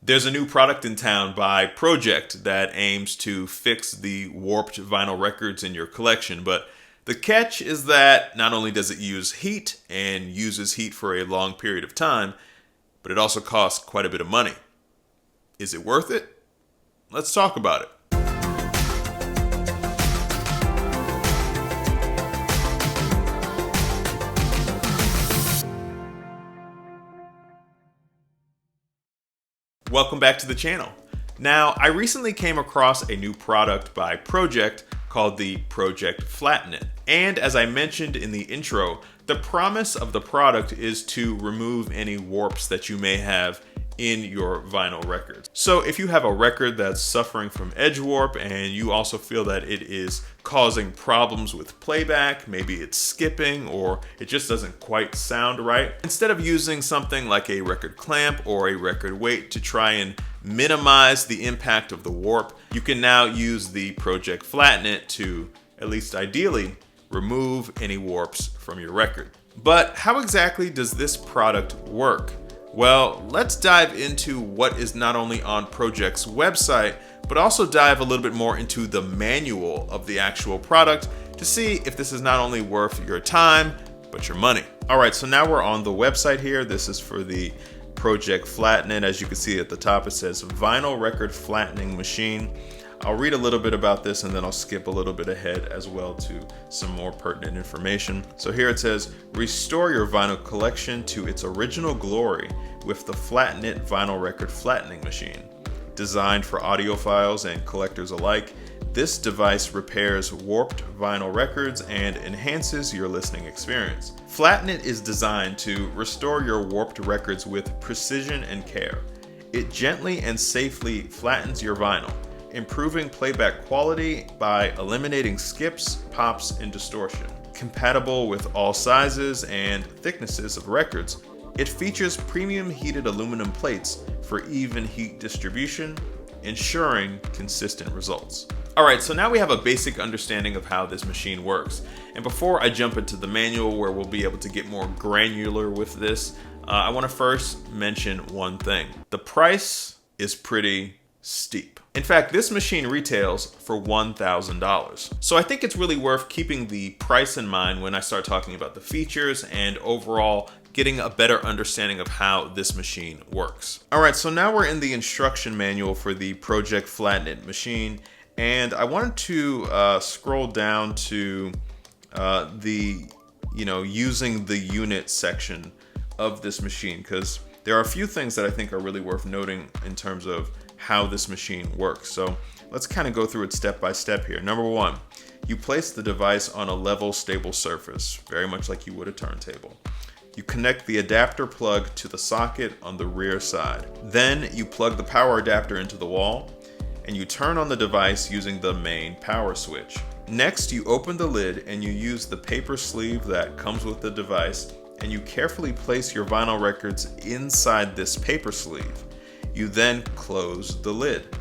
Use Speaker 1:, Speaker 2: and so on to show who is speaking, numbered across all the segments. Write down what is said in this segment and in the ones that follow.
Speaker 1: There's a new product in town by Pro-Ject that aims to fix the warped vinyl records in your collection, but the catch is that not only does it use heat and uses heat for a long period of time, but it also costs quite a bit of money. Is it worth it? Let's talk about it. Welcome back to the channel. Now, I recently came across a new product by Pro-Ject called the Pro-Ject Flatten It. And as I mentioned in the intro, the promise of the product is to remove any warps that you may have in your vinyl records. So if you have a record that's suffering from edge warp and you also feel that it is causing problems with playback, maybe it's skipping or it just doesn't quite sound right, instead of using something like a record clamp or a record weight to try and minimize the impact of the warp, you can now use the Pro-Ject Flatten It to, at least ideally, remove any warps from your record. But how exactly does this product work? Well, let's dive into what is not only on Pro-Ject's website, but also dive a little bit more into the manual of the actual product to see if this is not only worth your time, but your money. All right, so now we're on the website here. This is for the Pro-Ject Flatten It. As you can see at the top, it says Vinyl Record Flattening Machine. I'll read a little bit about this and then I'll skip a little bit ahead as well to some more pertinent information. So here it says, restore your vinyl collection to its original glory with the Flatten It Vinyl Record Flattening Machine. Designed for audiophiles and collectors alike, this device repairs warped vinyl records and enhances your listening experience. Flatten It is designed to restore your warped records with precision and care. It gently and safely flattens your vinyl, improving playback quality by eliminating skips, pops, and distortion. Compatible with all sizes and thicknesses of records, it features premium heated aluminum plates for even heat distribution, ensuring consistent results. Alright, so now we have a basic understanding of how this machine works. And before I jump into the manual where we'll be able to get more granular with this, I want to first mention one thing. The price is pretty steep. In fact, this machine retails for $1,000. So I think it's really worth keeping the price in mind when I start talking about the features and overall getting a better understanding of how this machine works. All right, so now we're in the instruction manual for the Pro-Ject Flatten It machine, and I wanted to scroll down to using the unit section of this machine, because there are a few things that I think are really worth noting in terms of how this machine works. So let's kind of go through it step by step here. Number one, you place the device on a level, stable surface, very much like you would a turntable. You connect the adapter plug to the socket on the rear side. Then you plug the power adapter into the wall and you turn on the device using the main power switch. Next, you open the lid and you use the paper sleeve that comes with the device and you carefully place your vinyl records inside this paper sleeve. You then close the lid.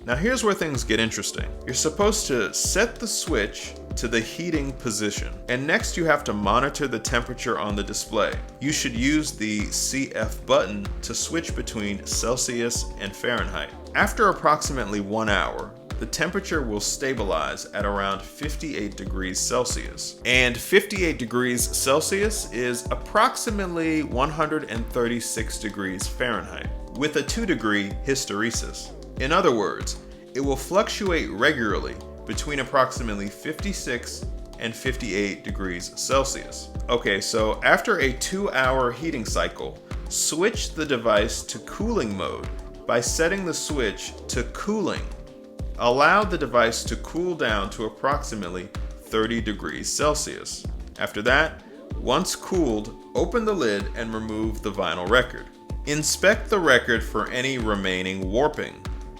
Speaker 1: Now here's where things get interesting. You're supposed to set the switch to the heating position, and next you have to monitor the temperature on the display. You should use the CF button to switch between Celsius and Fahrenheit. After approximately 1 hour, the temperature will stabilize at around 58 degrees Celsius. And 58 degrees Celsius is approximately 136 degrees Fahrenheit, with a 2-degree hysteresis. In other words, it will fluctuate regularly between approximately 56 and 58 degrees Celsius. Okay, so after a 2-hour heating cycle, switch the device to cooling mode by setting the switch to cooling. Allow the device to cool down to approximately 30 degrees Celsius. After that, once cooled, open the lid and remove the vinyl record. Inspect the record for any remaining warping.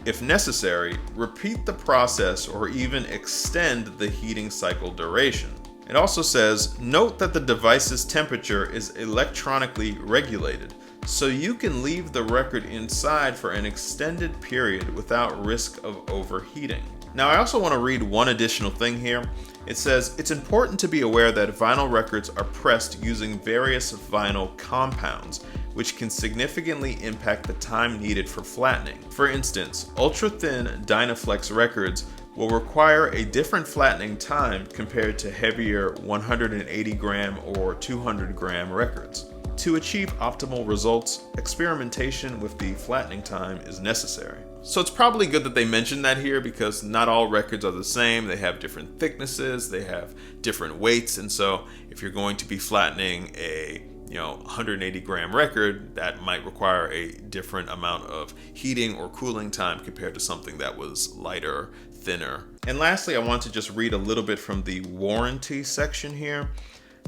Speaker 1: If necessary, repeat the process or even extend the heating cycle duration. It also says, note that the device's temperature is electronically regulated, so you can leave the record inside for an extended period without risk of overheating. Now I also want to read one additional thing here. It says, it's important to be aware that vinyl records are pressed using various vinyl compounds, which can significantly impact the time needed for flattening. For instance, ultra-thin Dynaflex records will require a different flattening time compared to heavier 180 gram or 200 gram records. To achieve optimal results, experimentation with the flattening time is necessary. So it's probably good that they mentioned that here, because not all records are the same. They have different thicknesses, they have different weights, and so if you're going to be flattening a 180 gram record, that might require a different amount of heating or cooling time compared to something that was lighter, thinner. And lastly, I want to just read a little bit from the warranty section here.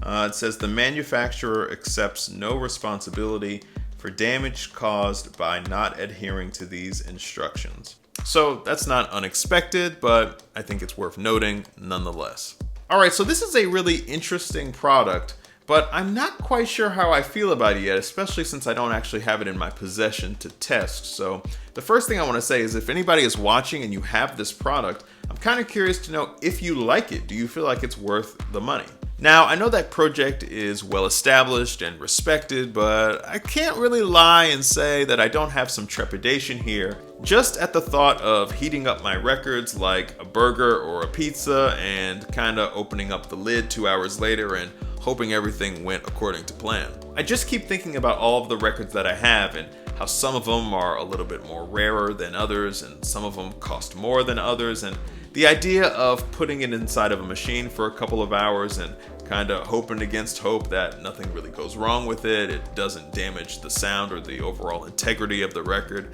Speaker 1: It says the manufacturer accepts no responsibility for damage caused by not adhering to these instructions. So that's not unexpected, but I think it's worth noting nonetheless. All right, so this is a really interesting product, but I'm not quite sure how I feel about it yet, especially since I don't actually have it in my possession to test. So the first thing I want to say is, if anybody is watching and you have this product, I'm kind of curious to know if you like it. Do you feel like it's worth the money? Now, I know that Pro-Ject is well established and respected, but I can't really lie and say that I don't have some trepidation here, just at the thought of heating up my records like a burger or a pizza and kind of opening up the lid 2 hours later and hoping everything went according to plan. I just keep thinking about all of the records that I have and how some of them are a little bit more rarer than others and some of them cost more than others, and the idea of putting it inside of a machine for a couple of hours and kind of hoping against hope that nothing really goes wrong with it, it doesn't damage the sound or the overall integrity of the record.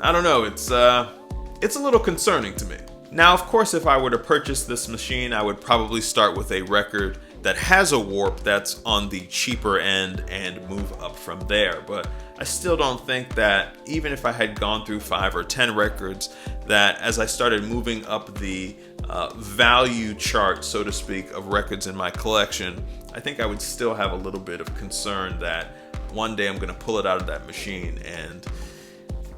Speaker 1: I don't know, it's a little concerning to me. Now, of course, if I were to purchase this machine, I would probably start with a record that has a warp that's on the cheaper end and move up from there. But I still don't think that, even if I had gone through 5 or 10 records, that as I started moving up the value chart, so to speak, of records in my collection, I think I would still have a little bit of concern that one day I'm going to pull it out of that machine and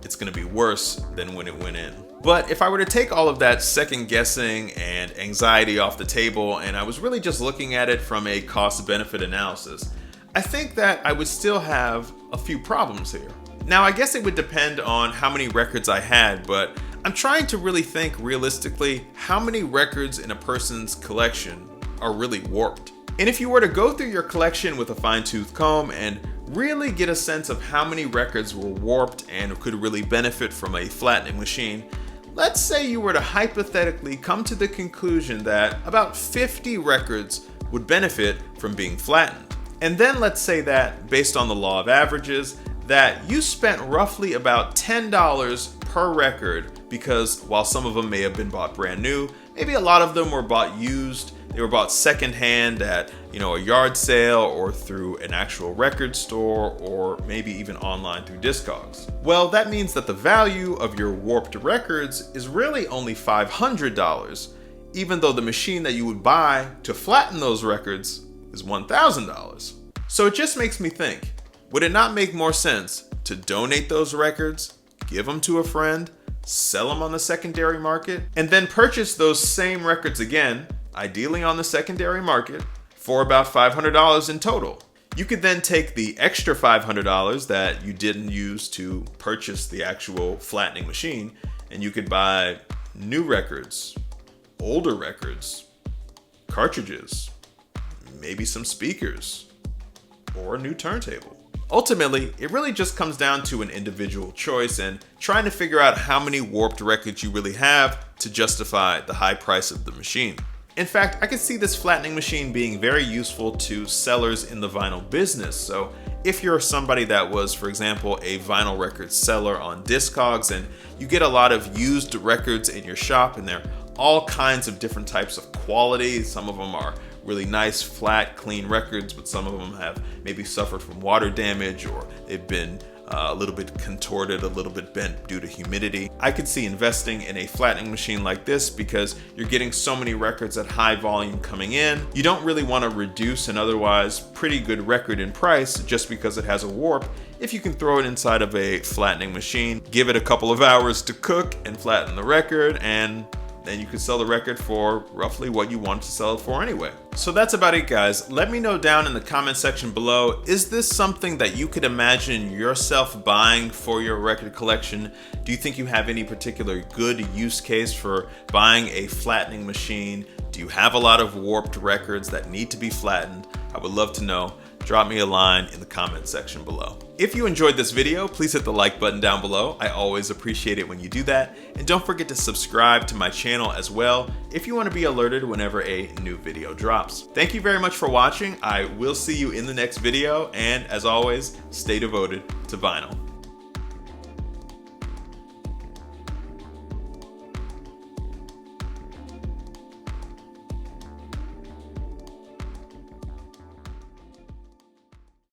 Speaker 1: it's going to be worse than when it went in. But if I were to take all of that second guessing and anxiety off the table, and I was really just looking at it from a cost-benefit analysis, I think that I would still have a few problems here. Now, I guess it would depend on how many records I had, but I'm trying to really think realistically how many records in a person's collection are really warped. And if you were to go through your collection with a fine-tooth comb and really get a sense of how many records were warped and could really benefit from a flattening machine, let's say you were to hypothetically come to the conclusion that about 50 records would benefit from being flattened. And then let's say that, based on the law of averages, that you spent roughly about $10 per record, because while some of them may have been bought brand new, maybe a lot of them were bought used. They were bought secondhand at, a yard sale or through an actual record store, or maybe even online through Discogs. Well, that means that the value of your warped records is really only $500, even though the machine that you would buy to flatten those records is $1,000. So it just makes me think, would it not make more sense to donate those records, give them to a friend, sell them on the secondary market, and then purchase those same records again, ideally on the secondary market, for about $500 in total? You could then take the extra $500 that you didn't use to purchase the actual flattening machine, and you could buy new records, older records, cartridges, maybe some speakers, or a new turntable. Ultimately, it really just comes down to an individual choice and trying to figure out how many warped records you really have to justify the high price of the machine. In fact, I could see this flattening machine being very useful to sellers in the vinyl business. So if you're somebody that was, for example, a vinyl record seller on Discogs, and you get a lot of used records in your shop, and they're all kinds of different types of quality. Some of them are really nice, flat, clean records, but some of them have maybe suffered from water damage, or they've been a little bit contorted, a little bit bent due to humidity. I could see investing in a flattening machine like this because you're getting so many records at high volume coming in. You don't really want to reduce an otherwise pretty good record in price just because it has a warp. If you can throw it inside of a flattening machine, give it a couple of hours to cook and flatten the record, and then you could sell the record for roughly what you want to sell it for anyway. So that's about it, guys. Let me know down in the comment section below, is this something that you could imagine yourself buying for your record collection? Do you think you have any particular good use case for buying a flattening machine? Do you have a lot of warped records that need to be flattened? I would love to know. Drop me a line in the comment section below. If you enjoyed this video, please hit the like button down below. I always appreciate it when you do that. And don't forget to subscribe to my channel as well if you want to be alerted whenever a new video drops. Thank you very much for watching. I will see you in the next video. And as always, stay devoted to vinyl.